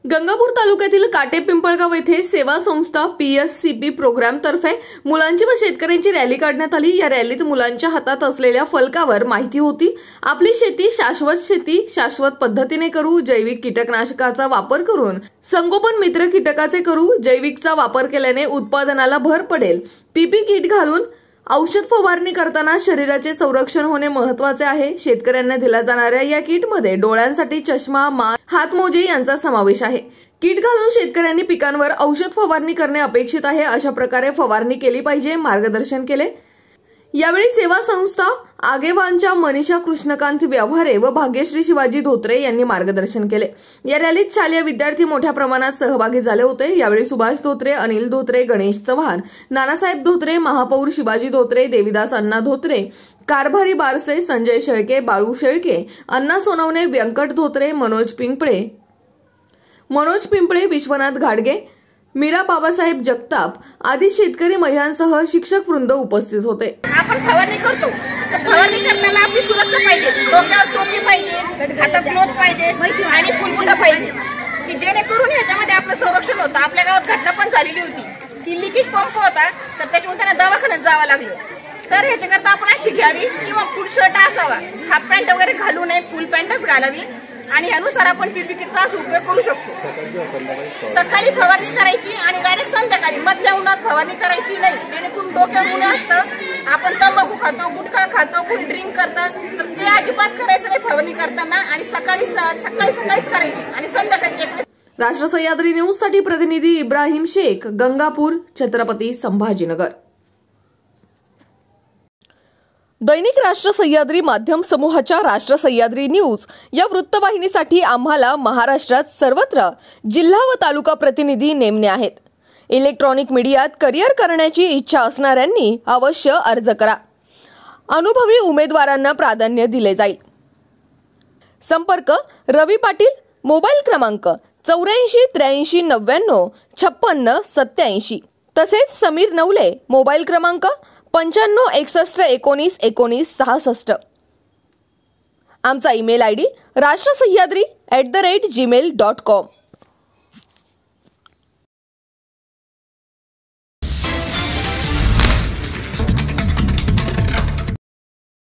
गंगापूर तालुक्यातील काटेपिंपळगाव येथे सेवा संस्था PSCP प्रोग्राम तर्फे मुलांची व शेतकऱ्यांची रॅली काढण्यात आली। या रॅलीत मुलांच्या हातात असलेल्या फलकावर माहिती होती, आपली शेती, शाश्वत पद्धतीने करू, जैविक कीटकनाशकाचा वापर करून संगोपन मित्र कीटकाचे करू, जैविकचा वापर केल्याने उत्पादनाला भर पडेल, PP किट घालून औषध फवारणी करताना शरीराचे संरक्षण होणे महत्त्वाचे आहे। शेतकऱ्यांना दिल्या जाणाऱ्या या किटमध्ये डोळ्यांसाठी चष्मा, मास्क, हातमोजे यांचा समावेश आहे। किट घालून शेतकऱ्यांनी पिकांवर औषध फवारणी करणे अपेक्षित आहे, अशा प्रकारे फवारणी केली पाहिजे, मार्गदर्शन केले। यावेळी सेवा संस्था आगेवानच्या मनीषा कृष्णकांत व्यवहारे व भाग्यश्री शिवाजी धोत्रे यांनी मार्गदर्शन केले। या रॅलीत शालेय विद्यार्थी मोठ्या प्रमाणात सहभागी झाले होते। यावेळी सुभाष धोत्रे, अनिल धोत्रे, गणेश चव्हाण, नानासाहेब धोत्रे, महापौर शिवाजी धोत्रे, देवीदास अण्णा धोत्रे, कारभारी बारसे, संजय शेळके, बाळू शेळके, अण्णा सोनवणे, व्यंकट धोत्रे, मनोज पिंपळे, विश्वनाथ घाडगे, मीरा बाबासाहेब जगताप आदी शेतकरी महिलांसह शिक्षक वृंद उपस्थित होते। आपण फवारणी करतो तर फवारणी करताना आपली सुरक्षा पाहिजे, डोक्यावर टोपी पाहिजे, हातात ग्लोव्ज पाहिजे आणि फुलबुडा पाहिजे की जेणेकरून ह्याच्यामध्ये आपलं संरक्षण होतं। आपल्या गावात घटना पण झालेली होती की लिकेज पंप होता तर त्याच्यामुळे त्यांना दवाखान्यात जावं लागलं। तर ह्याच्याकरता आपण अशी घ्यावी किंवा फुल शर्ट असावा, हाफ पॅन्ट वगैरे घालू नये, फुल पॅन्टच घालावी आणि ह्यानुसार आपण PP किटचा उपयोग करू शकतो। सकाळी फवारणी करायची आणि डायरेक्ट संध्याकाळी मधल्या उन्हात फवारणी करायची नाही, जेणेकरून डोक्यावर ऊन असतं, आपण तंबाखू खातो, गुटखा खातो, कोणी ड्रिंक करतं तर ते अजिबात करायचं नाही फवारणी करताना आणि सकाळीच करायची आणि संध्याकाळची। राष्ट्र सह्याद्री न्यूज साठी प्रतिनिधी इब्राहिम शेख, गंगापूर, छत्रपती संभाजीनगर। दैनिक राष्ट्र सह्याद्री माध्यम समूहाच्या राष्ट्र सह्याद्री न्यूज या वृत्तवाहिनीसाठी आम्हाला महाराष्ट्रात सर्वत्र जिल्हा व तालुका प्रतिनिधी नेमणे आहेत। इलेक्ट्रॉनिक मीडियात करिअर करण्याची इच्छा असणाऱ्यांनी अवश्य अर्ज करा। अनुभवी उमेदवारांना प्राधान्य दिले जाईल। संपर्क रवी पाटील, मोबाईल क्रमांक 84 83 99 56 87। तसेच समीर नवले, मोबाईल क्रमांक 95 61 19 19 66। आमचा ईमेल ID राष्ट्रसह्याद्री@gmail.com।